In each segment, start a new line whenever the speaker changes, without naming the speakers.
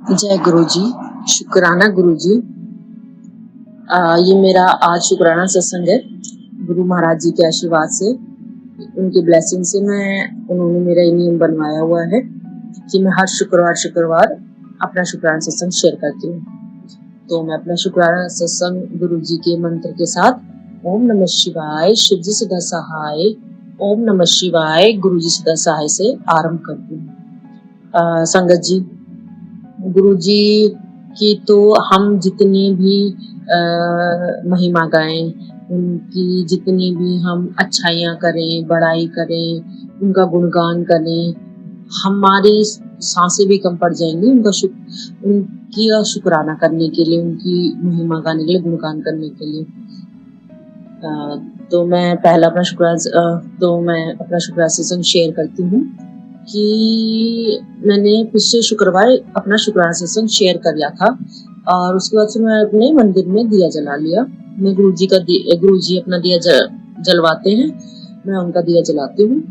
जय गुरु जी, शुक्राना गुरु जी। ये मेरा आज शुक्राना सत्संग है। गुरु महाराज जी के आशीर्वाद से, उनकी ब्लेसिंग से उन्होंने मेरा ये नियम बनवाया हुआ है कि मैं हर शुक्रवार अपना शुक्राना सत्संग शेयर करती हूँ। तो मैं अपना शुक्राना सत्संग गुरु जी के मंत्र के साथ ओम नमः शिवाय शिव जी सदा सहाय, ओम नमः शिवाय गुरु जी सदा सहाय से आरंभ करती हूँ। संगत जी, गुरु जी की तो हम जितनी भी महिमा गाएं, उनकी जितनी भी हम अच्छाइयाँ करें, बड़ाई करें, उनका गुणगान करें, हमारी सांसें भी कम पड़ जाएंगी उनकी शुक्राना करने के लिए, उनकी महिमा गाने के लिए, गुणगान करने के लिए। तो मैं अपना शुक्राना सत्संग शेयर करती हूँ कि मैंने पिछले शुक्रवार अपना शुक्राना सत्संग शेयर कर लिया था और उसके बाद से मैं अपने मंदिर में दिया जला लिया। मैं गुरु जी अपना दिया जलवाते हैं, मैं उनका दिया जलाती हूँ।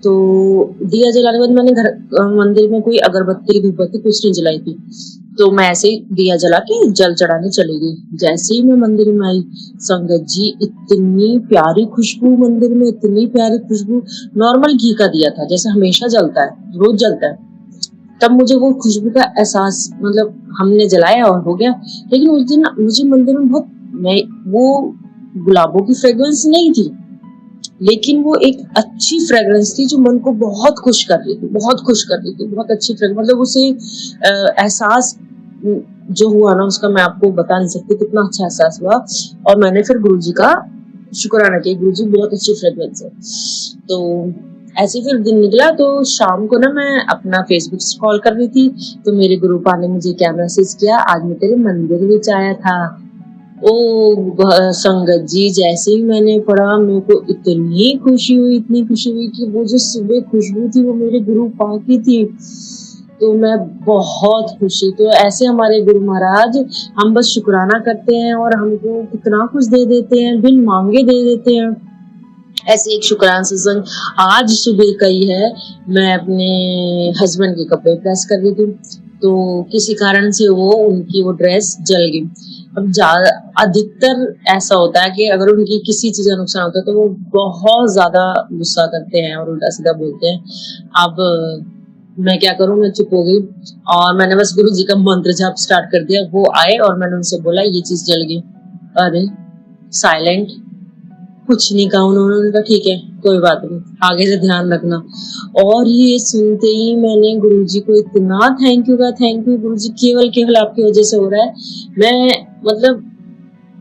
तो दिया जलाने के बाद मैंने मंदिर में कोई अगरबत्ती धूपबत्ती कुछ नहीं जलाई थी, तो मैं ऐसे ही दिया जला के जल चढ़ाने चली गई। जैसे ही मैं मंदिर में आई, संगत जी इतनी प्यारी खुशबू, मंदिर में इतनी प्यारी खुशबू। नॉर्मल घी का दिया था, जैसे हमेशा जलता है, रोज जलता है। तब मुझे वो खुशबू का एहसास, मतलब हमने जलाया और हो गया। लेकिन उस दिन मुझे मंदिर में वो गुलाबों की फ्रेग्रेंस नहीं थी, लेकिन वो एक अच्छी फ्रेग्रेंस थी जो मन को बहुत खुश कर रही थी, बहुत खुश कर रही थी, बहुत अच्छी फ्रेग्रेंस। मतलब उसे एहसास जो हुआ ना, उसका मैं आपको बता नहीं सकती कितना अच्छा एहसास हुआ। और मैंने फिर गुरु जी का शुक्राना किया, गुरु जी बहुत अच्छी फ्रेग्रेंस है। तो ऐसे फिर दिन निकला, तो शाम को ना मैं अपना फेसबुक स्क्रॉल कर रही थी, तो मेरे गुरुपा ने मुझे क्या मैसेज किया, आज मैं तेरे मंदिर में आया था। ओ संगत जी, जैसे ही मैंने पढ़ा, मेरे को इतनी खुशी हुई, इतनी खुशी हुई कि वो जो सुबह खुशबू थी वो मेरे गुरु पा की थी। तो मैं बहुत खुशी। तो ऐसे हमारे गुरु महाराज, हम बस शुक्राना करते हैं और हमको कितना कुछ दे देते हैं, बिन मांगे दे देते हैं। ऐसे एक शुक्राना सत्संग आज सुबह का ही है। मैं अपने हस्बैंड के कपड़े प्रेस कर रही थी, तो किसी कारण से उनकी वो ड्रेस जल गई। अब अधिकतर ऐसा होता है कि अगर उनकी किसी चीज का नुकसान होता है तो वो बहुत ज्यादा गुस्सा करते हैं और उल्टा सीधा बोलते हैं। अब मैं क्या करूं, मैं चुप हो गई और मैंने बस गुरु जी का मंत्र जाप स्टार्ट कर दिया। वो आए और मैंने उनसे बोला ये चीज जल गई। अरे साइलेंट, कुछ नहीं कहा उन्होंने कहा ठीक है कोई बात नहीं, आगे से ध्यान रखना। और ये सुनते ही मैंने गुरुजी को इतना थैंक यू कहा, थैंक यू गुरुजी, केवल आपकी वजह से हो रहा है। मैं मतलब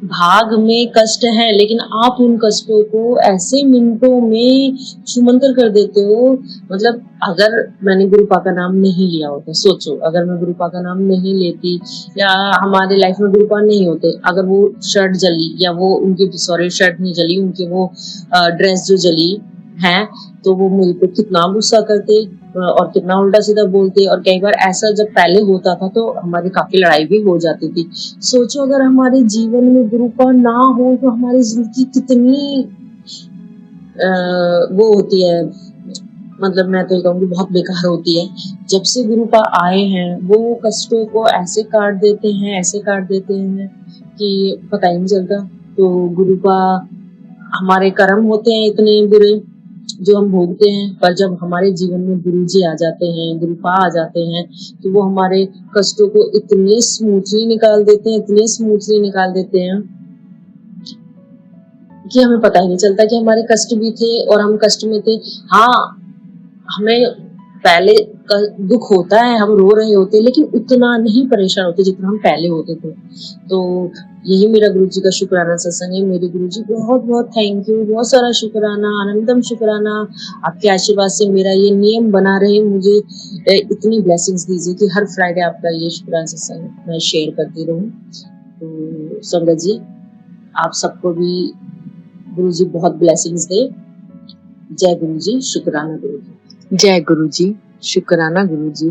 भाग में कष्ट है, लेकिन आप उन कष्टों को ऐसे मिनटों में छूमंतर कर देते हो। मतलब अगर मैंने गुरुपा का नाम नहीं लिया होता, सोचो अगर मैं गुरुपा का नाम नहीं लेती या हमारे लाइफ में गुरुपा नहीं होते, अगर वो शर्ट जली या वो उनकी शर्ट नहीं जली, उनकी वो ड्रेस जो जली है, तो वो मुझ पे कितना गुस्सा करते और कितना उल्टा सीधा बोलते। और कई बार ऐसा जब पहले होता था तो हमारी काफी लड़ाई भी हो जाती थी। सोचो अगर हमारे जीवन में गुरुपा ना हो तो हमारी जिंदगी कितनी वो होती है, मतलब मैं तो कहूँगी बहुत बेकार होती है। जब से गुरुपा आए हैं वो कष्टों को ऐसे काट देते हैं, ऐसे काट देते हैं कि पता ही नहीं चलता। तो गुरुपा, हमारे कर्म होते हैं इतने बुरे जो हम भोगते हैं, पर जब हमारे जीवन में गुरुजी आ जाते हैं, गुरुपा आ जाते हैं, तो वो हमारे कष्टों को इतने स्मूथली निकाल देते हैं, इतने स्मूथली निकाल देते हैं कि हमें पता ही नहीं चलता कि हमारे कष्ट भी थे और हम कष्ट में थे। हाँ, हमें पहले दुख होता है, हम रो रहे होते, लेकिन उतना नहीं परेशान होते जितना हम पहले होते थे। तो यही मेरा गुरुजी का शुक्राना सत्संग है। मेरे गुरुजी बहुत बहुत थैंक यू, बहुत सारा शुक्राना, आनंदम शुक्राना। आपके आशीर्वाद से मेरा ये नियम बना रहे, मुझे इतनी ब्लेसिंग्स दीजिए कि हर फ्राइडे आपका ये शुक्राना सत्संग मैं शेयर करती रहूं। तो संगत जी, आप सबको भी गुरुजी बहुत ब्लेसिंग्स दे। जय गुरुजी, शुक्राना गुरुजी। जय गुरुजी, शुक्राना गुरुजी।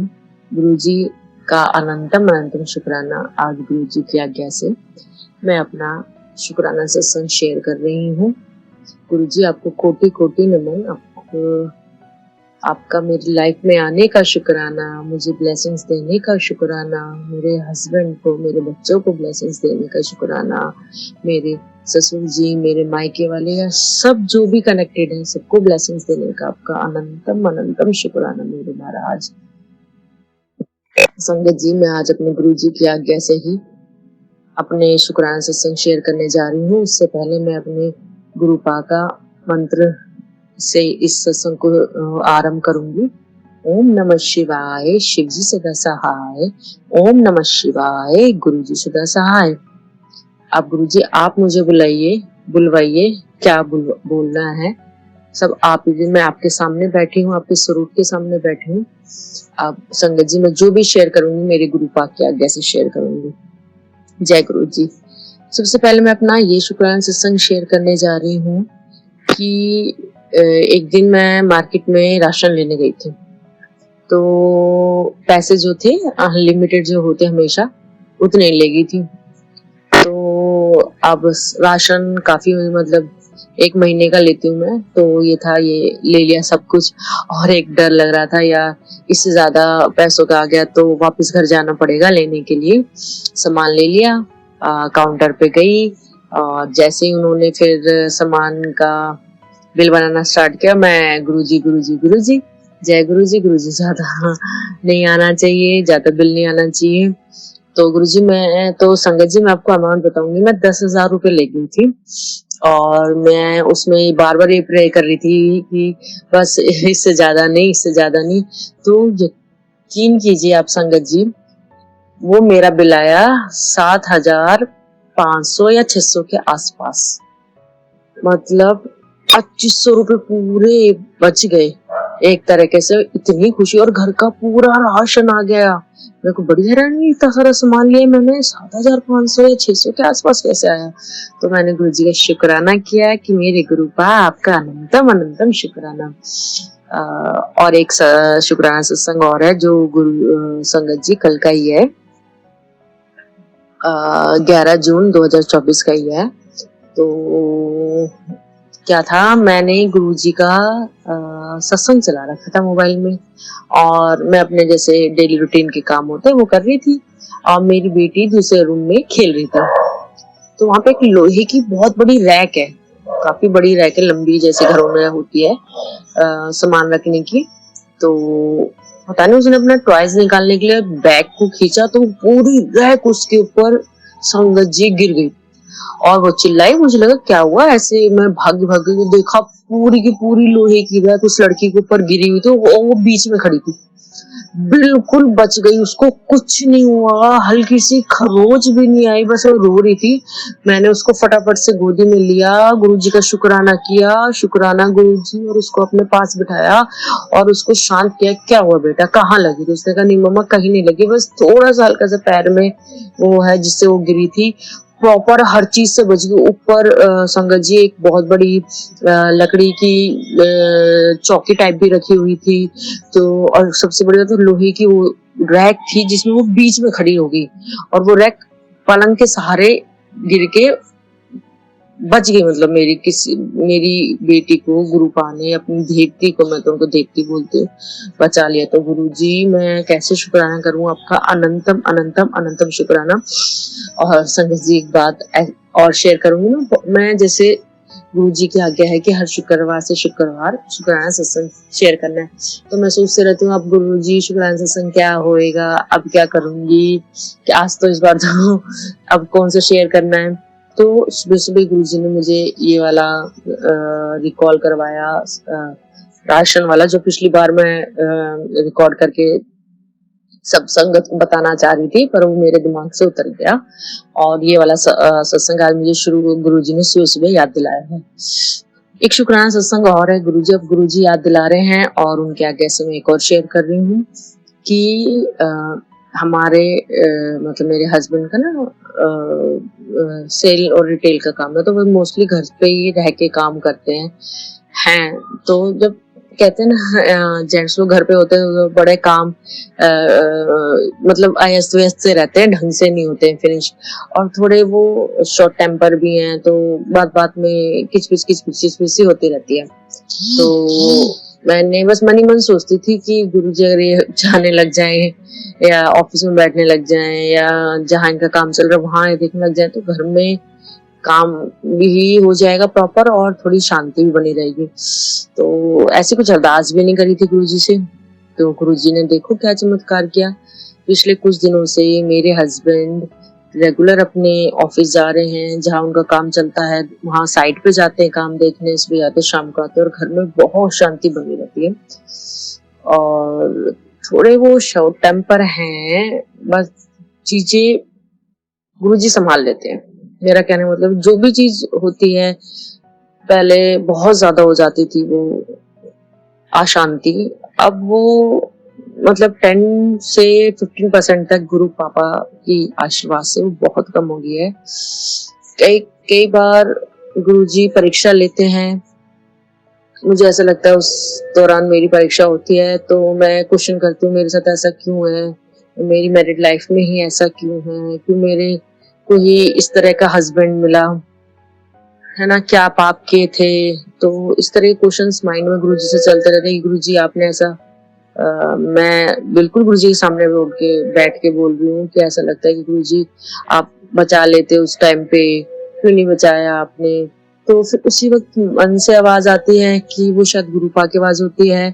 गुरुजी का अनंतम शुक्राना। आज गुरुजी की आज्ञा से मैं अपना शुक्राना सत्संग शेयर कर रही हूँ। गुरुजी आपको कोटि कोटि नमन। आपका मेरी लाइफ में आने का शुक्राना, मुझे ब्लेसिंग्स देने का शुक्राना, मेरे हस्बैंड को, मेरे बच्चों को ब्लेसिंग्स देने का शुक्राना, मेरे ससुर जी, मेरे मायके वाले या सब जो भी कनेक्टेड है सबको ब्लेसिंग्स देने का आपका अनंतम अनंतम शुक्राना मेरे महाराज। संगत जी, मैं आज अपने गुरु जी की आज्ञा से ही अपने शुक्राना सत्संग शेयर करने जा रही हूँ। उससे पहले मैं अपने गुरु पाका मंत्र से इस सत्संग को आरंभ करूंगी। ओम नमः शिवाय, शिव जी सदा सहाय। ओम नमः शिवाय, गुरु जी सदा सहाय। अब गुरु जी आप मुझे बुलवाइए, क्या बोलना है सब आप ही। मैं आपके सामने बैठी हूँ, आपके स्वरूप के सामने बैठी हूँ। अब संगत जी, मैं जो भी शेयर करूंगी मेरे गुरु पाक की आज्ञा से शेयर करूंगी। जय गुरु जी। सबसे पहले मैं अपना ये शुक्राना सत्संग शेयर करने जा रही हूँ कि एक दिन मैं मार्केट में राशन लेने गई थी, तो पैसे जो थे अनलिमिटेड जो होते हमेशा उतने ले गई थी। तो अब राशन काफी मतलब 1 महीने का लेती हूँ मैं, तो ये था, ये ले लिया सब कुछ। और एक डर लग रहा था या इससे ज्यादा पैसों का आ गया तो वापस घर जाना पड़ेगा लेने के लिए। सामान ले लिया, काउंटर पे गई और जैसे ही उन्होंने फिर सामान का बिल बनाना स्टार्ट किया, मैं गुरुजी गुरुजी गुरुजी, जय गुरुजी गुरुजी, ज्यादा नहीं आना चाहिए, ज्यादा बिल नहीं आना चाहिए। तो गुरुजी मैं तो संगत जी मैं आपको अमाउंट बताऊंगी, मैं 10,000 रुपए ले गई थी और मैं उसमें बार बार ये प्रे कर रही थी कि बस इससे ज्यादा नहीं, इससे ज्यादा नहीं। तो यकीन कीजिए आप संगत जी, वो मेरा बिल आया 7,500 या 600 के आसपास, मतलब 2500 रुपए पूरे बच गए एक तरीके से। इतनी खुशी, और घर का पूरा राशन आ गया। मेरे को बड़ी हैरानी, इतना सारा सामान लिया मैंने, 7,500 या 600 के आसपास कैसे आया। तो मैंने गुरु जी का शुक्राना किया कि मेरे गुरु पा आपका अनंतम अनंतम शुक्राना। और एक शुक्राना सत्संग और है जो गुरु संगत जी कल का ही है, 11 जून 2024 का ही है। तो क्या था, मैंने गुरुजी का सत्संग चला रखा था मोबाइल में और मैं अपने जैसे डेली रूटीन के काम होते हैं वो कर रही थी और मेरी बेटी दूसरे रूम में खेल रही थी। तो वहां पे एक लोहे की बहुत बड़ी रैक है, काफी बड़ी रैक है, लंबी जैसे घरों में होती है सामान रखने की। तो पता नहीं उसने अपना टॉयज निकालने के लिए बैग को खींचा तो पूरी रैक उसके ऊपर संगत जी गिर गई और वो चिल्लाई। मुझे लगा क्या हुआ, ऐसे मैं भाग भाग के देखा पूरी की पूरी लोहे की रैक उस लड़की के ऊपर गिरी हुई थी, वो बीच में खड़ी थी, बिल्कुल बच गई, उसको कुछ नहीं हुआ, हल्की सी खरोच भी नहीं आई, बस वो रो रही थी। मैंने उसको फटाफट से गोदी में लिया, गुरुजी का शुक्राना किया, शुक्राना गुरुजी, और उसको अपने पास बिठाया और उसको शांत किया। क्या हुआ बेटा, कहाँ लगी? तो उसने कहा नहीं मम्मा कहीं नहीं लगी, बस थोड़ा सा हल्का सा पैर में वो है जिससे वो गिरी थी, प्रॉपर हर चीज से बच गई। ऊपर संगत जी एक बहुत बड़ी लकड़ी की चौकी टाइप भी रखी हुई थी। तो और सबसे बड़ी बात तो लोहे की वो रैक थी जिसमें वो बीच में खड़ी हो गई और वो रैक पलंग के सहारे गिर के बच गई। मतलब मेरी बेटी को गुरुपा ने, अपनी देवती को, मैं तो उनको देवती बोलती हूँ, बचा लिया। तो गुरुजी मैं कैसे शुक्राना करूँ आपका, अनंतम अनंतम अनंतम शुक्राना। और संगत जी एक बात और शेयर करूंगी ना, मैं जैसे गुरु जी की आज्ञा है कि हर शुक्रवार से शुक्रवार शुक्राना सत्संग शेयर करना है, तो मैं सोचते रहती हूँ अब गुरु जी शुक्राना सत्संग क्या होएगा, अब क्या करूंगी, कि आज तो इस बार तो अब कौन सा शेयर करना है। तो सुबह सुबह गुरु जी ने मुझे ये वाला रिकॉल करवाया, राशन वाला, जो पिछली बार मैं रिकॉर्ड करके सब संगत को बताना चाह रही थी पर वो मेरे दिमाग से उतर गया। और ये वाला सत्संग आज मुझे शुरू गुरुजी ने सुबह सुबह याद दिलाया है। एक शुक्राना सत्संग और है गुरुजी, अब गुरुजी याद दिला रहे हैं और उनके आगे से मैं एक और शेयर कर रही हूँ कि हमारे मतलब मेरे हस्बैंड का ना सेल और रिटेल का काम है, तो वो मोस्टली घर पे ही रह के काम करते हैं। तो जब कहते हैं ना जेंट्स लोग घर पे होते हैं तो बड़े काम मतलब अस्त व्यस्त से रहते हैं, ढंग से नहीं होते हैं फिनिश, और थोड़े वो शॉर्ट टेम्पर भी हैं, तो बात बात में किचपिच सी होती रहती है। तो मैंने बस मन ही मन सोचती थी कि गुरुजी अगर ये जाने लग जाए या ऑफिस में बैठने लग जाए या जहाँ इनका काम चल रहा है वहां देखने लग जाए तो घर में काम भी हो जाएगा प्रॉपर और थोड़ी शांति भी बनी रहेगी। तो ऐसी कुछ अरदास भी नहीं करी थी गुरुजी से, तो गुरुजी ने देखो क्या चमत्कार किया। पिछले कुछ दिनों से मेरे हस्बैंड रेगुलर अपने ऑफिस जा रहे हैं, जहाँ उनका काम चलता है वहां साइट पे जाते हैं काम देखने, सुबह जाते शाम को आते हैं और घर में बहुत शांति बनी रहती है। और थोड़े वो शॉर्ट टेम्पर हैं, बस चीजें गुरुजी संभाल लेते हैं। मेरा कहने का मतलब जो भी चीज होती है पहले बहुत ज्यादा हो जाती थी वो अशांति, अब वो मतलब 10 से 15% तक गुरु पापा की आशीर्वाद से वो बहुत कम हो गई है। कई कई बार गुरुजी परीक्षा लेते हैं, मुझे ऐसा लगता है उस दौरान मेरी परीक्षा होती है तो मैं क्वेश्चन करती हूँ मेरे साथ ऐसा क्यों है, मेरी मैरिड लाइफ में ही ऐसा क्यों है, क्यों मेरे को ही इस तरह का हस्बैंड मिला है ना, क्या पाप किए थे। तो इस तरह के क्वेश्चंस माइंड में गुरुजी से चलते रहते हैं कि गुरुजी आपने ऐसा मैं बिल्कुल गुरुजी के सामने बैठ के बोल रही हूँ कि ऐसा लगता है कि गुरुजी आप बचा लेते उस टाइम पे, क्यों नहीं बचाया आपने। तो फिर उसी वक्त मन से आवाज आती है कि वो शायद गुरुपा की आवाज होती है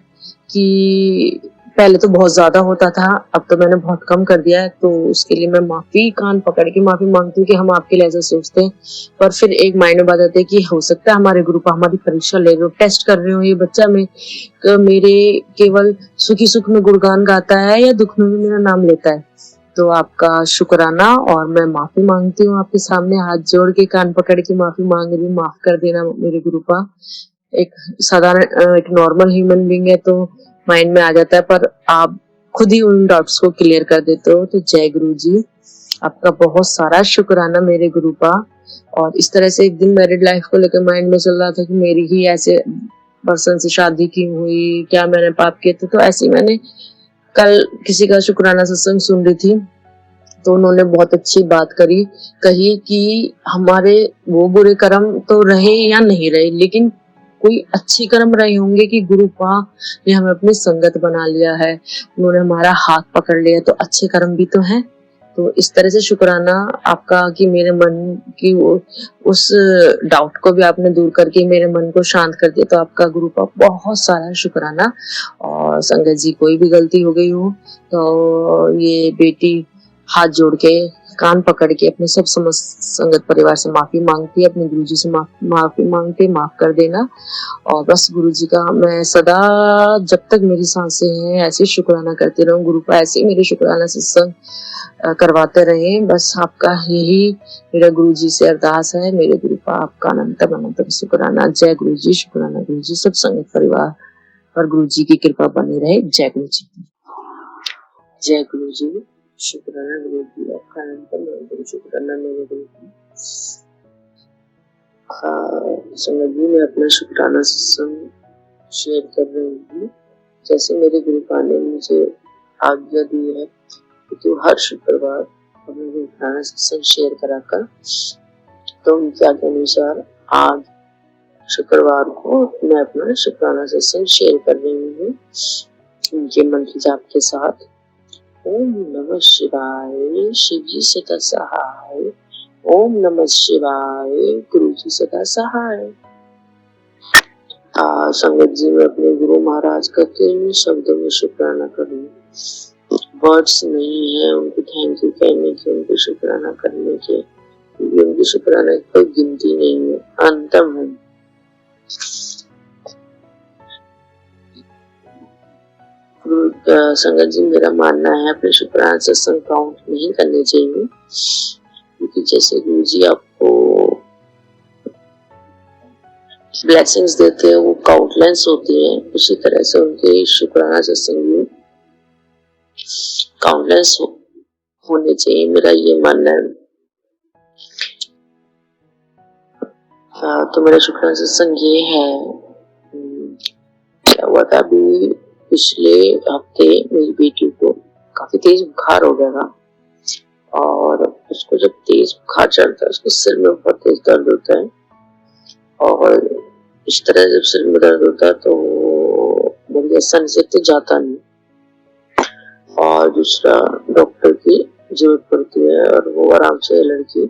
कि पहले तो बहुत ज्यादा होता था, अब तो मैंने बहुत कम कर दिया है, तो उसके लिए मैं माफी, कान पकड़ के माफी मांगती हूँ कि हम आपके लिए ऐसा सोचते हैं। पर फिर एक माइंड में बात आती है कि हो सकता है हमारे गुरुपा हमारी परीक्षा ले रहे हो, टेस्ट कर रहे हो ये बच्चा में मेरे केवल सुखी सुख में गुणगान गाता है या दुख में भी मेरा नाम लेता है। तो आपका शुक्राना और मैं माफी मांगती हूँ आपके सामने, हाथ जोड़ के कान पकड़ के माफी मांग रही हूँ, माफ कर देना मेरे गुरुपा। एक साधारण एक नॉर्मल ह्यूमन बीइंग है तो माइंड में आ जाता है, पर आप खुद ही उन डाउट्स को क्लियर कर देते हो। तो जय गुरु जी, आपका बहुत सारा शुक्राना मेरे गुरुपा। और इस तरह से एक दिन मैरिड लाइफ को लेकर माइंड में चल रहा था कि मेरी ही ऐसे पर्सन से शादी क्यों हुई, क्या मैंने पाप किए थे। तो ऐसे मैंने कल किसी का शुक्राना सत्संग सुन रही थी तो उन्होंने बहुत अच्छी बात कही कि हमारे वो बुरे कर्म तो रहे या नहीं रहे, लेकिन कोई अच्छे कर्म रहे होंगे कि गुरुपा ने हमें अपनी संगत बना लिया है, उन्होंने हमारा हाथ पकड़ लिया, तो अच्छे कर्म भी तो हैं। तो इस तरह से शुक्राना आपका कि मेरे मन की उस डाउट को भी आपने दूर करके मेरे मन को शांत कर दिया, तो आपका गुरुपा बहुत सारा शुक्राना। और संगत जी कोई भी गलती हो गई हो तो ये बेटी हाथ जोड़ के कान पकड़ के अपने सब समस्त संगत परिवार से माफी मांगती है, अपने गुरुजी से माफी मांगते माफ कर देना। और बस गुरुजी का मैं सदा जब तक मेरी सांसें हैं ऐसे शुक्राना करती रहूं, गुरुपा ऐसे मेरे शुक्राना सत्संग करवाते रहे। बस आपका यही मेरा गुरुजी से अरदास है, मेरे गुरुपा आपका अनंतम अनंतम शुक्राना। जय गुरुजी, शुक्राना गुरुजी, सब संगत परिवार पर गुरुजी की कृपा बनी रहे। जय गुरुजी, जय गुरुजी, शुक्राना गुरुजी, आपका अनंतम अनंतम शुक्राना मेरे गुरुजी। संगत जी मैं अपना शुक्राना सत्संग शेयर कर रही हूँ। जैसे मेरे गुरुपा ने मुझे आज्ञा दी है तो हर शुक्रवार अपना शुक्राना सत्संग शेयर कराकर, तो उनकी आज्ञा अनुसार आज शुक्रवार को मैं अपना शुक्राना सत्संग शेयर कर रही हूँ उनके मंत्र जाप के साथ। ओम नमः शिवाय, शिव जी सदा सहाय। ओम नमः शिवाय, गुरु जी सदा सहाय। संगत जी मैं अपने गुरु महाराज का किन शब्दों में शुक्राना करूँ, वर्ड्स नहीं है उनको थैंक यू कहने के, उनको शुक्राना करने के, क्योंकि उनकी शुक्राना की कोई गिनती नहीं है, अंतम है। संगत जी मेरा मानना है अपने शुक्राना सत्संग काउंट नहीं करने चाहिए, क्योंकि जैसे गुरु जी आपको ब्लेसिंग्स देते हैं वो काउंटलेस होती है, उसी तरह से उनके शुक्राना सत्संग भी काउंटलेस होने चाहिए, मेरा ये मानना है। तो मेरा शुक्राना सत्संग ये है, क्या हुआ था अभी पिछले हफ्ते मेरी बेटी को काफी तेज बुखार हो गया था, और उसको जब तेज बुखार चढ़ता है उसको सिर में बहुत तेज दर्द होता है, और इस तरह जब सिर में दर्द होता है तो बड़ी आसानी से तो जाता नहीं, और दूसरा डॉक्टर की जरूरत पड़ती है और वो आराम से लड़की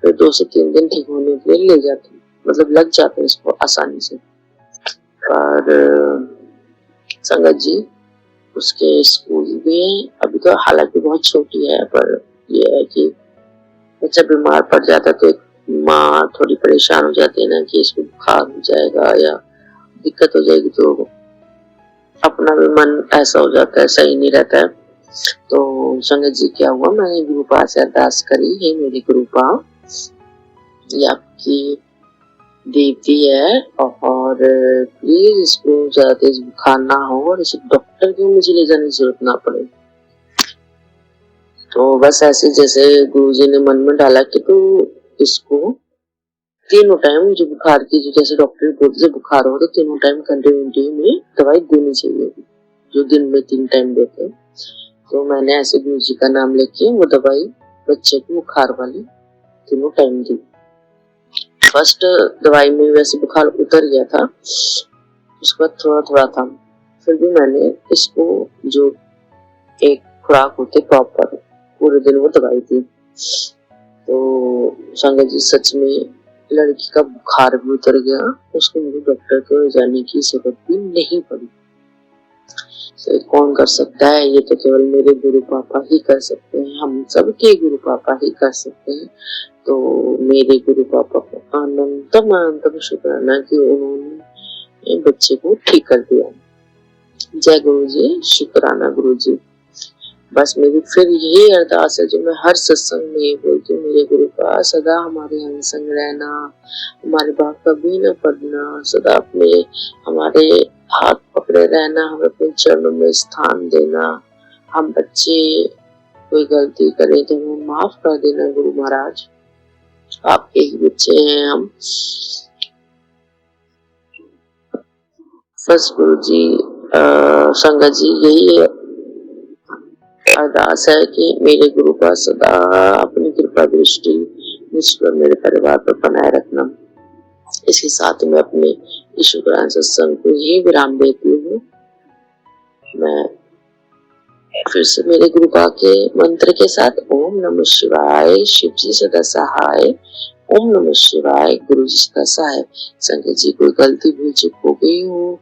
फिर 2 से 3 दिन ठीक होने के लिए ले जाती है, मतलब लग जाते हैं इसको आसानी से। पर संगत जी उसके स्कूल में अभी तो हालांकि बहुत छोटी है, पर ये है कि बच्चा बीमार पड़ जाता है तो एक माँ थोड़ी परेशान हो जाती है ना कि इसको बुखार हो जाएगा या दिक्कत हो जाएगी, तो अपना भी मन ऐसा हो जाता है, सही नहीं रहता है। तो संगत जी क्या हुआ, मैंने गुरुपा से अरदास करी, हे मेरी गुरुपा, ये आपकी देती है और प्लीज इसको ज्यादा तेज बुखार ना हो और इसे डॉक्टर को मुझे ले जाने की जरूरत ना पड़े। तो बस ऐसे जैसे गुरुजी ने मन में डाला कि तो इसको तीनों टाइम जो बुखार की, जो जैसे डॉक्टर बोलते से बुखार हो तो तीनों टाइम कंटिन्यूटी में दवाई देनी चाहिए, जो दिन में 3 टाइम देते हैं। तो मैंने ऐसे गुरुजी का नाम लेके वो दवाई बच्चे को बुखार वाली तीनों टाइम दी। फर्स्ट दवाई में वैसे बुखार उतर गया था, उसके बाद थोड़ा थोड़ा था, फिर भी मैंने इसको जो एक खुराक होती है प्रॉपर पूरे दिन वो दवाई दी। तो संगत जी सच में लड़की का बुखार भी उतर गया, उसको मुझे डॉक्टर के जाने की जरूरत भी नहीं पड़ी। तो कौन कर सकता है, ये तो केवल मेरे गुरु पापा ही कर सकते हैं, हम सबके गुरु पापा ही कर सकते हैं। तो मेरे गुरु पापा को अनंतम अनंतम शुक्राना कि उन्होंने बच्चे को ठीक कर दिया। जय गुरु जी, शुक्राना गुरु जी। बस मेरी फिर यही अरदास है जो मैं हर सत्संग में बोलती हूँ, मेरे गुरु का सदा हमारे अंग संग रहना, हमारे बात कभी न पढ़ना, सदा अपने हमारे हाथ पकड़े रहना, हमें अपने चरणों में स्थान देना। हम बच्चे कोई गलती करें तो हमें माफ कर देना गुरु महाराज, आपके ही बच्चे हैं हम। बस गुरु जी संगत जी यही अरदास है कि मेरे गुरु का सदा अपनी कृपा दृष्टि मुझ पर, मेरे परिवार पर बनाए रखना। इसके साथ मैं अपने शुक्राना सत्संग को ही विराम देती हूँ। मैं फिर से मेरे गुरु का के मंत्र के साथ ओम नमः शिवाय, शिव जी सदा सहाय, ओम नमः शिवाय, गुरु जी सदा सहाय। संगत जी कोई गलती भूल चूक हो गई हो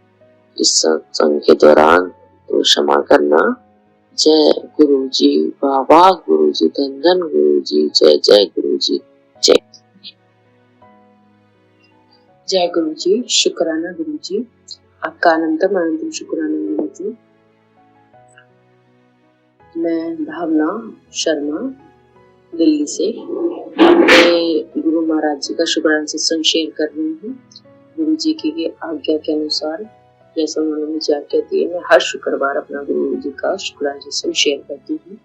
इस सत्संग के दौरान तो क्षमा करना। जय गुरु जी, वाह गुरु जी, धन धन गुरु जी, जय जय गुरु जी, जय जय गुरु जी, शुक्राना गुरु जी, आपका अनंतम अनंतम शुक्राना गुरु जी। मैं भावना शर्मा दिल्ली से अपने गुरु महाराज जी का शुक्राना सत्संग शेयर कर रही हूँ। गुरु जी की आज्ञा के अनुसार जैसा उन्होंने मुझे आज्ञा दी है, मैं हर शुक्रवार अपना गुरु जी का शुक्राना सत्संग शेयर करती हूँ।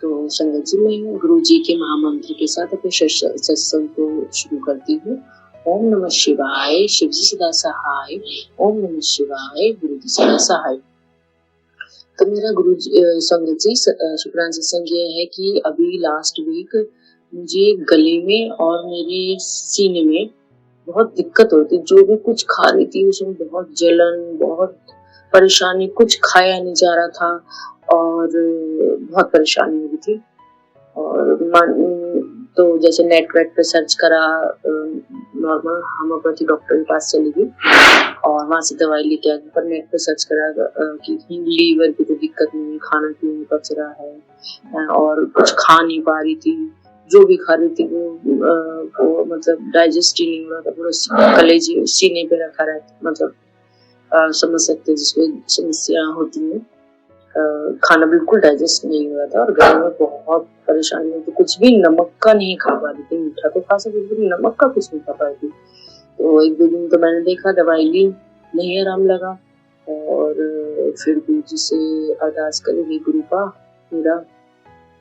तो संगत जी मैं गुरु जी के महामंत्र के साथ अपने सत्संग को शुरू करती हूँ। ओम नमः शिवाय, शिव जी सदा सहाय, ओम नमः शिवाय, गुरु जी सदा सहाय। तो मेरा गुरु संगत जी शुक्राना सत्संग ये है कि अभी लास्ट वीक मुझे गले में और मेरे सीने में बहुत दिक्कत होती, जो भी कुछ खा रही थी उसमें बहुत जलन, बहुत परेशानी, कुछ खाया नहीं जा रहा था और बहुत परेशानी हो रही थी। और तो जैसे नेट वेट पे सर्च करा, नॉर्मल होम्योपैथी डॉक्टर के पास चली गई और वहां से दवाई लेके आ गई, पर नेट पे सर्च करा कि लीवर की तो दिक्कत नहीं, खाना पीने पच रहा है और कुछ खा नहीं पा रही थी, जो भी खा रही थी वो मतलब डाइजेस्ट ही नहीं हो रहा था, पूरा कलेजे सीने पे रखा रहता, मतलब समझ सकते जिसमें समस्या होती है, खाना बिल्कुल डाइजेस्ट नहीं हो रहा था और घर में बहुत परेशानी हुई थी, कुछ भी नमक का नहीं खा पा रही थी, मीठा तो खा सकती थी, नमक का कुछ नहीं खा पा रही थी। तो 1-2 दिन तो मैंने देखा, दवाई ली, नहीं आराम लगा और फिर गुरु जी से अरदास करी, गुरुपा मेरा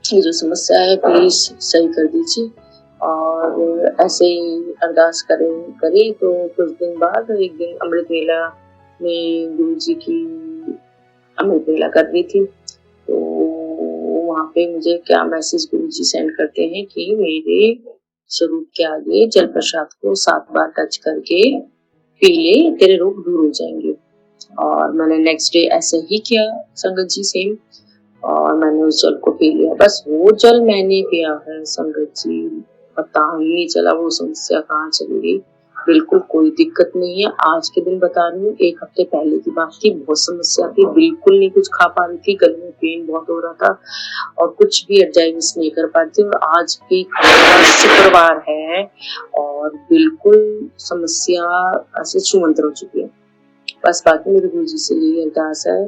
ये जो समस्या है प्लीज सही कर दीजिए। और ऐसे ही अरदास करी तो कुछ दिन बाद एक दिन अमृत वेला में गुरु जी की अमृत वेला कर रही थी, तो वहां पे मुझे क्या मैसेज गुरु जी सेंड करते हैं कि मेरे स्वरूप के आगे जल प्रसाद को 7 बार टच करके पी ले, तेरे रोग दूर हो जाएंगे। और मैंने नेक्स्ट डे ऐसे ही किया संगत जी सेम, और मैंने उस जल को पी लिया। बस वो जल मैंने पिया है संगत जी, पता ही नहीं चला वो समस्या कहाँ चली गई। बिल्कुल कोई दिक्कत नहीं है। आज के दिन बता रही हूँ, 1 हफ्ते पहले की बात थी, बहुत समस्या थी, बिल्कुल नहीं कुछ खा पा रही थी, गले में पेन बहुत हो रहा था और कुछ भी एडजस्ट नहीं कर पा रही थी। और आज भी शुक्रवार है और बिल्कुल समस्या ऐसे छूमंतर हो चुकी है। बस बाकी मेरे गुरु जी से यही अरदास है,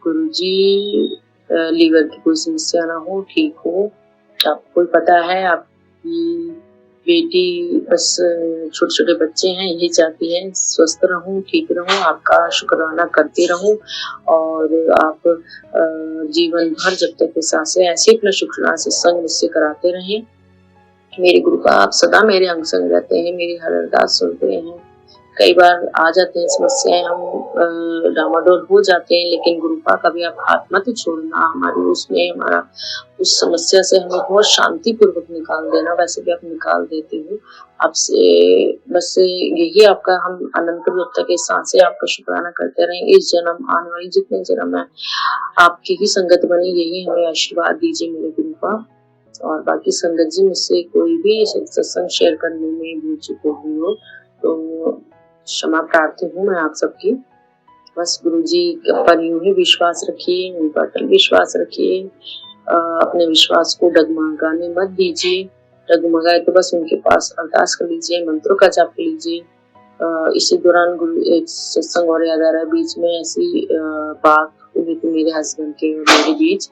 गुरु जी लीवर की कोई समस्या ना हो, ठीक हो। आपको पता है आपकी बेटी बस छोटे छोटे बच्चे हैं, यही चाहती है स्वस्थ रहूं, ठीक रहूं, आपका शुक्राना करती रहूं और आप जीवन भर जब तक के सांसें ऐसे अपना शुक्राना से संग मुझसे कराते रहें। मेरे गुरु का आप सदा मेरे अंग संग रहते हैं, मेरी हर अरदास सुनते हैं। कई बार आ जाते हैं समस्याएं, हम डामाडोल हो जाते हैं, लेकिन गुरु का कभी आप हाथ मत छोड़ना, हमारी उसमें हमारा उस समस्या से हमें बहुत शांति पूर्वक निकाल देना। वैसे भी आप निकाल देते हो, आपसे बस यही आपका हम अनंत जब तक सांसें आपका शुक्राना करते रहें। इस जन्म आने वाली जितने जन्म है आपकी ही संगत बनी, यही हमें आशीर्वाद दीजिए मेरे गुरु का। और बाकी संगत जी मुझसे कोई भी सत्संग शेयर करने में भूल चुके हो तो क्षमा प्रार्थी हूँ मैं आप सबकी। बस गुरु जी पर यूं ही विश्वास रखिए, उन पर अटल विश्वास रखिए, अपने विश्वास को डगमगाने मत दीजिए। डगमगाए तो बस उनके पास अरदास कर लीजिए, मंत्रों का जाप कर लीजिए। इसी दौरान गुरु एक सत्संग और याद आ रहा है, बीच में ऐसी बात हुई थी मेरे हस्बैंड के और मेरे बीच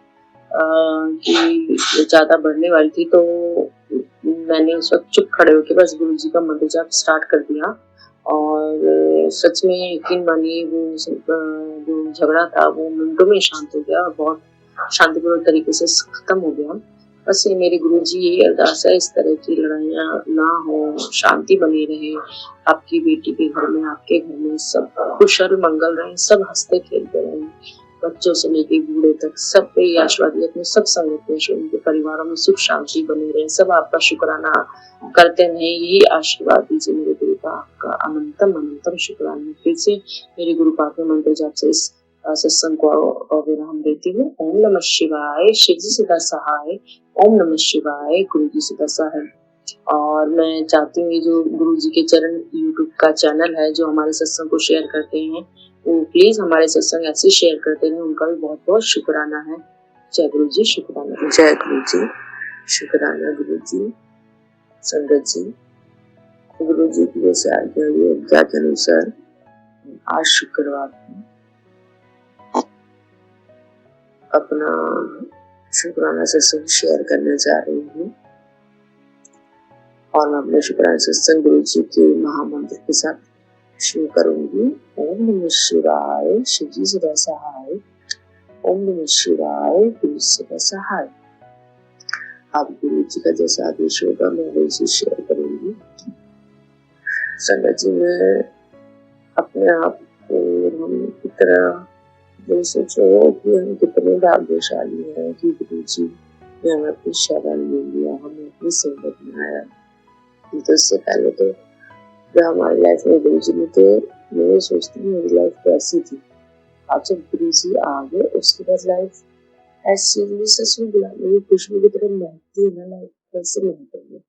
कि ज्यादा बढ़ने वाली थी, तो मैंने उस वक्त चुप खड़े होकर बस गुरु जी का मंत्र जाप स्टार्ट कर दिया और सच में यकीन मानिए वो जो झगड़ा था वो मिनटों में शांत हो गया और बहुत शांतिपूर्ण तरीके से खत्म हो गया। बस ये मेरे गुरु जी यही अरदास है, इस तरह की लड़ाइयाँ ना हो, शांति बनी रहे, आपकी बेटी के घर में, आपके घर में सब कुशल मंगल रहे, सब हंसते खेलते रहे, बच्चों से लेके बूढ़े तक सब पे आशीर्वाद अपने सब संगत में, उनके परिवारों में सुख शांति बनी रहे, सब आपका शुक्राना करते रहे, यही आशीर्वाद दीजिए मेरे गुरु का। आपका अनंतम अनंतम शुक्राना। फिर से मेरे गुरु पाक के मंत्र जाप से इस सत्संग को विराम देती हूँ। ओम नमः शिवाय, शिव जी सदा सहाय। ओम नमः शिवाय, गुरु जी सदा सहाय। और मैं चाहती हूँ ये जो गुरु जी के चरण यूट्यूब का चैनल है, जो हमारे सत्संग को शेयर करते हैं, वो प्लीज हमारे सत्संग ऐसे शेयर करते हैं, उनका भी बहुत बहुत शुक्राना है। जय गुरु जी, शुक्राना। जय गुरु जी, शुक्राना गुरु जी। संगत जी, गुरु जी की जैसे आज्ञा के अनुसार आज शुक्रवार को अपना शुक्राना सत्संग शेयर करने जा रही हूँ और मैं अपने शुक्राना सत्संग गुरु जी के महामंत्र के साथ शुरू करूंगी। ओम नमः शिवाय, शिव जी सदा सहाय। ओम नमः शिवाय, गुरु सदा सहाय। आप गुरु जी का जैसा आदेश होगा मैं वैसे शेयर करूंगी। संगत जी, मैं अपने आप को हम की तरह ये सोचो कि हम कितने भाग्यशाली हैं कि गुरु जी ने हमें अपनी शरण ले लिया, हमें अपनी संगत में आया। तो इससे पहले तो जब हमारी लाइफ में गुरु जी ने, तो मैं सोचती हूँ मेरी लाइफ कैसी थी। आप जब गुरु जी आ गए उसके बाद लाइफ ऐसी सच में गुलाबी की खुशबू की तरह महकती है ना, लाइफ कैसे महकती है।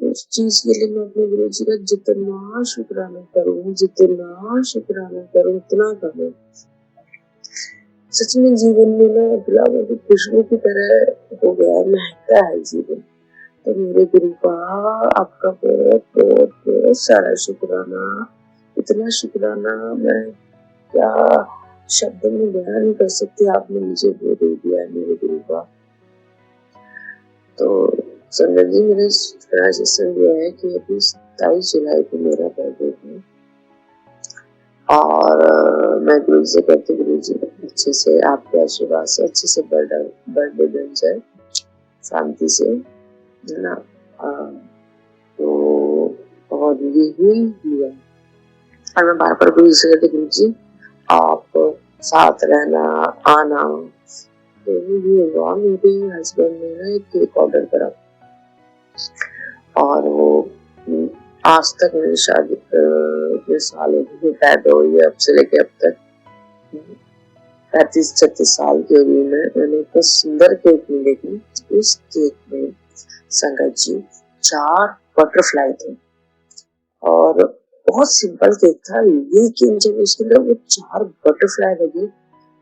उस चीज के लिए मैं अपने गुरु जी का जितना शुक्राना करूँ, जितना शुक्राना करूँ उतना करूँ। सच में जीवन में ना गुलाबों की खुशबू की तरह हो गया, महकता है जीवन। तो मेरे गुरु का आपका बहुत बहुत बहुत सारा शुक्राना, इतना शुक्राना मैं क्या शब्द में बयान नहीं कर सकती। आपने मुझे वो दे दिया है मेरे गुरु का। तो संगत जी, मेरे सजेशन ये है कि अभी 27 जुलाई को मेरा बर्थडे है और मैं गुरु जी से कहती हूँ, गुरु जी अच्छे से आपके आशीर्वाद से अच्छे से बर्थडे बन जाए, शांति से, है ना। तो बहुत यही हुआ और मैं बार बार गुरु जी से कहती, गुरु जी आप साथ रहना, आना। तो ये हुआ, मेरे हस्बैंड ने ना एक केक ऑर्डर करा और वो आज तक मेरी शादी इतने सालों की पैदा हुई है, अब से लेके अब तक 35-36 साल की उम्र में मैंने इतना सुंदर केक नहीं देखी। उस केक में संगत जी 4 बटरफ्लाई थे और बहुत सिंपल केक था, लेकिन जब उसके अंदर वो 4 बटरफ्लाई लगे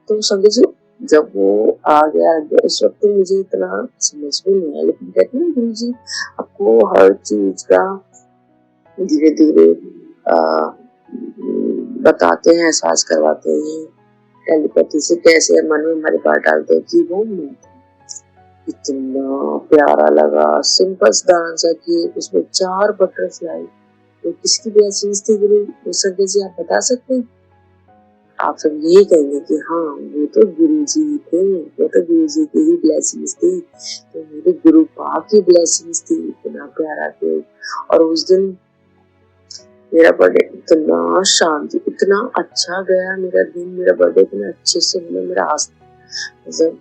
तो संगत जी जब वो आ गया उस वक्त मुझे इतना समझ में नहीं आया, लेकिन कहते हैं गुरु जी आपको हर चीज का धीरे धीरे बताते हैं, एहसास करवाते हैं, टेलीपैथी से कैसे मन में हमारी बात डालते हैं कि वो इतना प्यारा लगा। सिंपल सा आंसर कि उसमें 4 बटरफ्लाई, तो किसकी ब्लेसिंग्स थी गुरु संजय जी आप बता सकते हैं? आप सब यही कहेंगे कि हाँ वो तो गुरु जी थे, वो तो गुरु जी की ही ब्लेसिंग्स थी, तो मेरे गुरु पाक की ब्लेसिंग्स थी। इतना प्यारा थे और उस दिन मेरा बर्थडे इतना शांति, इतना अच्छा गया मेरा दिन, मेरा बर्थडे इतना अच्छे से मेरा आज मतलब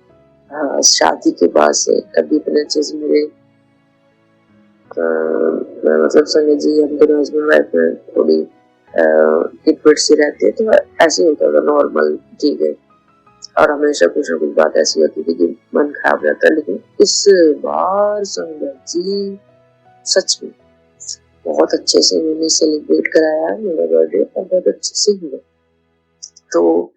शादी के बाद से कभी इतने अच्छे से मेरे मतलब संजय जी हम दोनों हस्बैंड वाइफ में थोड़ी किटपिट सी रहती है, तो ऐसे होता था नॉर्मल ठीक है, और हमेशा कुछ ना कुछ बात ऐसी होती थी कि मन खराब रहता है। लेकिन इस बार संजय जी सच में बहुत अच्छे से मैंने सेलिब्रेट कराया मेरा बर्थडे और बहुत अच्छे से हुआ। तो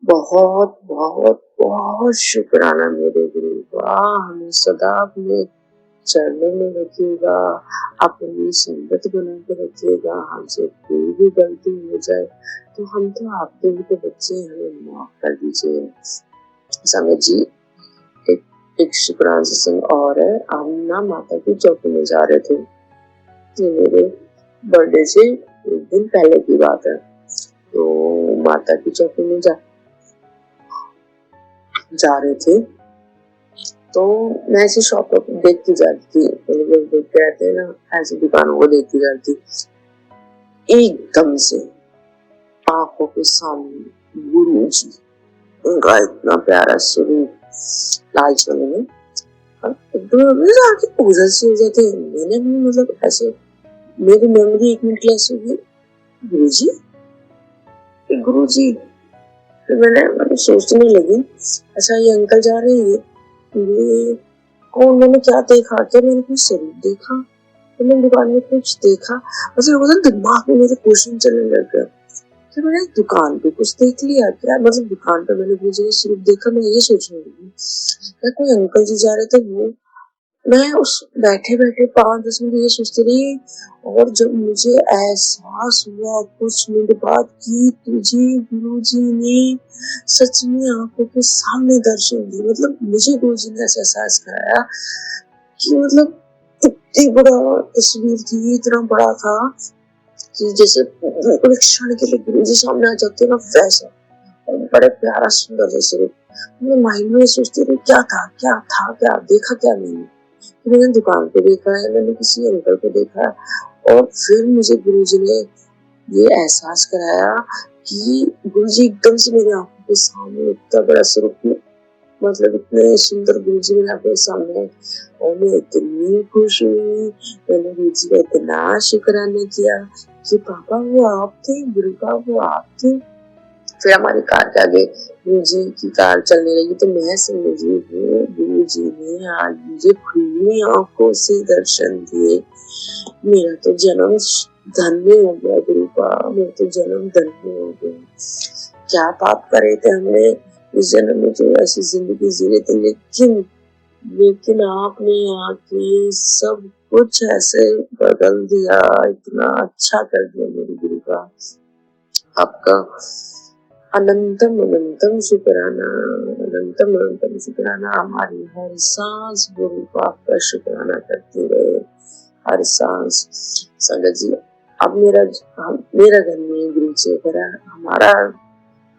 बहुत बहुत बहुत शुक्राना मेरे गुरु का, हमें सदा अपने चरणों में रखिएगा, अपनी संगत बना के रखिएगा। हमसे कोई भी गलती हो जाए तो हम तो आपके भी तो बच्चे हैं, हमें माफ कर दीजिए। समय जी एक शुक्राना सत्संग और है, हम ना माता की चौकी में जा रहे थे, ये मेरे बर्थडे से एक दिन पहले की बात है। तो माता की चौकी में जा रहे थे, तो मैं ऐसी शॉप पर देखती जाती थी, देखते रहते हैं ना, ऐसी दुकानों को देखती जाती, एकदम से आंखों के सामने गुरु जी, उनका इतना प्यारा स्वरूप लाल चले में आके ओझल से हो जाते हैं। मैंने मतलब ऐसे मेरी मेमोरी 1 मिनट के लिए ऐसे हुई, गुरु जी फिर मैंने सोचने लगी, अच्छा ये अंकल जा रहे हैं, ये कौन, मैंने क्या देखा, क्या मैंने कुछ स्वरूप देखा, मैंने दुकान में कुछ देखा, मतलब दिमाग में मेरे क्वेश्चन चलने लग गए। फिर मैंने दुकान पे कुछ देख लिया क्या, मतलब दुकान पे मैंने कुछ स्वरूप देखा, मैं ये सोचने लगी क्या कोई अंकल जी जा रहे थे वो, मैं उस बैठे बैठे 5-10 मिनट ये सोचती रही, और जब मुझे एहसास हुआ कुछ मिनट बाद कि तुझे गुरु जी ने सच में आंखों के सामने दर्शन दिए, मतलब मुझे गुरु जी ने ऐसा एहसास कराया कि मतलब इतनी बड़ा तस्वीर थी, इतना बड़ा था कि जैसे बिल्कुल क्षण के लिए गुरु जी सामने आ जाते ना वैसा, बड़े प्यारा सुंदर जैसे। मैं माइंड में सोचती रही क्या देखा क्या मैंने दुकान पे देखा है, मैंने किसी अंकल को देखा है, और फिर मुझे गुरुजी ने ये एहसास कराया कि गुरुजी एकदम से मेरी आंखों के सामने इतना बड़ा स्वरूप में, मतलब इतने सुंदर गुरुजी मेरे आंखों के सामने, और मैं इतनी खुश हुई, मैंने गुरुजी का इतना शुक्राना किया कि पापा वो आप थे, गुरु का वो आप थे। फिर हमारी कार के आगे गुरु जी की कार चलने लगी, तो मैं समझी गुरु जी ने आज मुझे खुली आंखों से दर्शन दिए, मेरा तो जन्म धन्य हो गया गुरु का, मेरा तो जन्म धन्य हो गया। क्या पाप करे थे हमने इस जन्म में जो ऐसी जिंदगी जी रहे थे, लेकिन आपने आके सब कुछ ऐसे बदल दिया, इतना अच्छा कर दिया मेरे गुरु का, आपका अनंतम अनंतम शुक्राना, अनंतम अनंतम शुक्राना। हमारी हर सांस गुरु को आपका शुक्राना करती रहे, हर सांस। संगत जी अब मेरा घर में गुरु जी करा, हमारा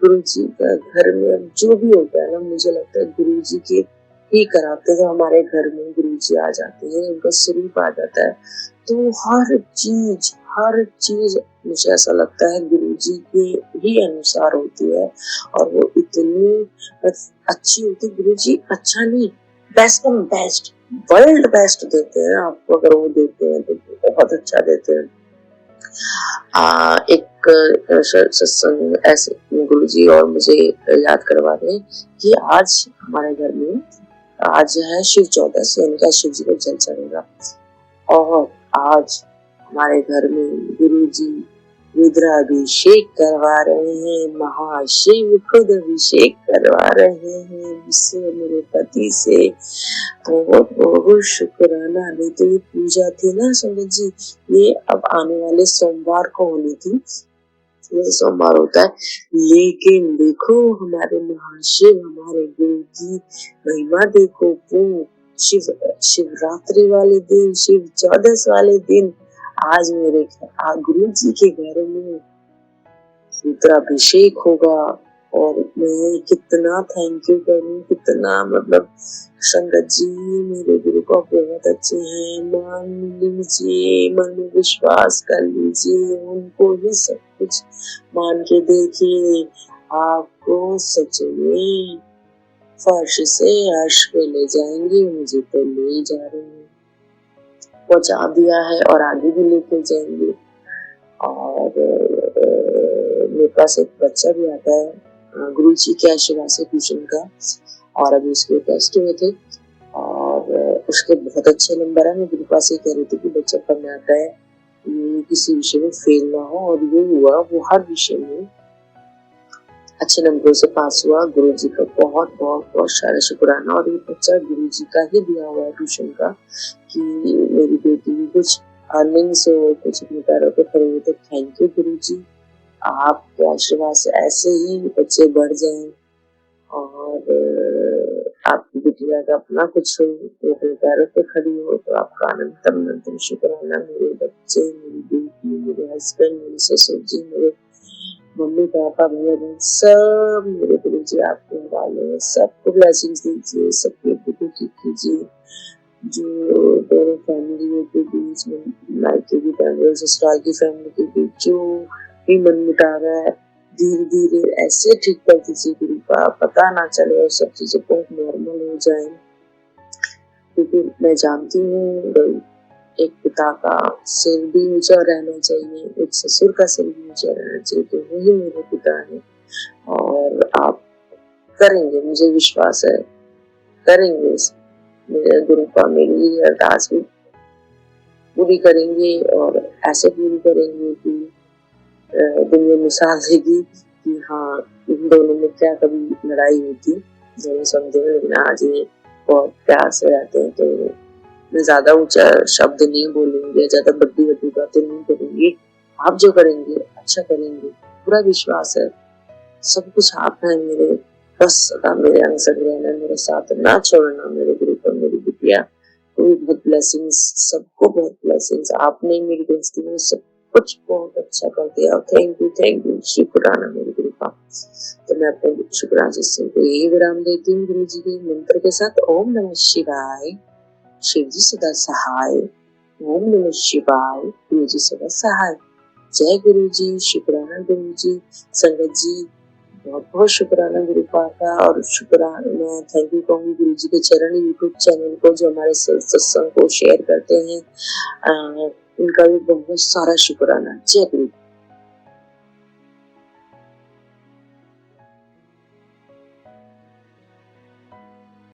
गुरु जी का घर में अब जो भी होता है ना, मुझे लगता है गुरु जी के ही कराते हैं, हमारे घर में गुरु जी आ जाते हैं, उनका स्वरूप आ जाता है, तो हर चीज मुझे ऐसा लगता है गुरु जी के ही अनुसार होती है, और वो इतनी अच्छी होती है। गुरु जी अच्छा नहीं, बेस्ट वर्ल्ड बेस्ट देते हैं आपको, अगर वो देते हैं तो बहुत अच्छा देते हैं। एक सत्संग ऐसे गुरुजी और मुझे याद करवा रहे हैं कि आज हमारे घर में आज है शिव चौदस, यानी कि शिव जी को जल चढ़ेगा। और आज हमारे घर में गुरुजी रुद्राभिषेक करवा रहे हैं, महाशिव खुद अभिषेक करवा रहे हैं मुझसे, मेरे पति से। बहुत बहुत शुक्राना। नहीं तो ये पूजा थी ना संगत जी, ये अब आने वाले सोमवार को होनी थी, ये सोमवार होता है। लेकिन देखो हमारे महाशिव, हमारे गुरु की महिमा देखो। वो शिवरात्रि वाले दिन, शिव चौदस वाले दिन आज मेरे गुरु जी के घर में रुद्राभिषेक होगा। और मैं कितना थैंक यू करूं, कितना मतलब संगत जी मेरे गुरु को बहुत अच्छे हैं, मान लीजिए, मन में विश्वास कर लीजिए, उनको ही सब कुछ मान के देखिए, आपको सच में फर्श से अर्श पे ले जाएंगे। मुझे तो ले जा रहे हैं, पहुंचा दिया है और आगे भी लेके जाएंगे। और मेरे पास एक बच्चा भी आता है गुरु जी के आशीर्वाद से ट्यूशन का, और अभी उसके टेस्ट हुए थे और उसके बहुत अच्छे नंबर है। मैं गुरु पास ये कह रही थी कि बच्चा पढ़ने आता है, ये किसी विषय में फेल ना हो, और ये हुआ, वो हर विषय में अच्छे नंबरों से पास हुआ। गुरु जी का बहुत बहुत बहुत सारा शुक्राना। और ये बच्चा गुरु जी का ही दिया हुआ है ट्यूशन का, कि मेरी बेटी भी कुछ अर्निंग्स हो, कुछ अपने पैरों पे खड़े हुए। तो थैंक यू गुरु जी, आपके आशीर्वाद से ऐसे ही बच्चे बढ़ जाएं और आपकी बिटिया का अपना कुछ हो, वो अपने पैरों पे खड़ी हो, तो आपका अनंतम शुक्राना। मेरे बच्चे, मेरी बेटी, मेरे हस्बैंड, मेरे ससुर जी, मेरे मम्मी पापा, भैया बहन, सब मेरे गुरु जी आपके हवाले हैं। सबको ब्लेसिंग्स दीजिए, सबके दुखों ठीक कीजिए। जो दोनों फैमिलियों के बीच में, मायके की फैमिली और ससुराल की फैमिली के बीच जो भी मन मुटाव है, धीरे धीरे ऐसे ठीक कर दीजिए गुरु का, पता ना चले और सब चीजें बहुत नॉर्मल हो जाए। क्योंकि मैं जानती हूँ एक पिता का सिर भी ऊंचा रहना चाहिए, एक ससुर का सिर भी ऊंचा रहना चाहिए, तो वही मेरे पिता है। और आप करेंगे, मुझे विश्वास है, करेंगे। मेरे गुरु का मेरी अरदास भी पूरी करेंगे, और ऐसे पूरी करेंगे कि दुनिया मिसाल देगी कि हाँ, इन दोनों में क्या कभी लड़ाई हुई थी, दोनों समझे। लेकिन आज ये बहुत प्यार से रहते हैं। तो मैं ज्यादा ऊंचा शब्द नहीं बोलूंगी, ज्यादा बड़ी बड़ी बातें नहीं करूंगी। आप जो करेंगे अच्छा करेंगे, पूरा विश्वास है। सब कुछ आप है मेरे, बस सदा मेरे अंग संग रहना, मेरे साथ ना छोड़ना। मेरे गुरु पर मेरी बिटिया को भी बहुत ब्लेसिंग्स, सबको बहुत ब्लेसिंग्स। आपने मेरी गृहस्थी में सब कुछ बहुत अच्छा कर दिया। थैंक यू शुक्राना मेरे गुरु का। तो मैं अपने शुक्राना से यही विराम देती हूँ गुरु जी के मंत्र के साथ। ओम नमः शिवाय, शिव जी सदा सहाय। ओम नमः शिवाय, गुरु जी सदा सहाय। जय गुरु जी, शुक्राना गुरु जी। संगत जी बहुत बहुत शुक्राना गुरु का, और शुक्राना मैं थैंक यू कहूंगी गुरु जी के चरण यूट्यूब चैनल को, जो हमारे सत्संग को शेयर करते हैं। इनका भी बहुत सारा शुक्राना। जय गुरु।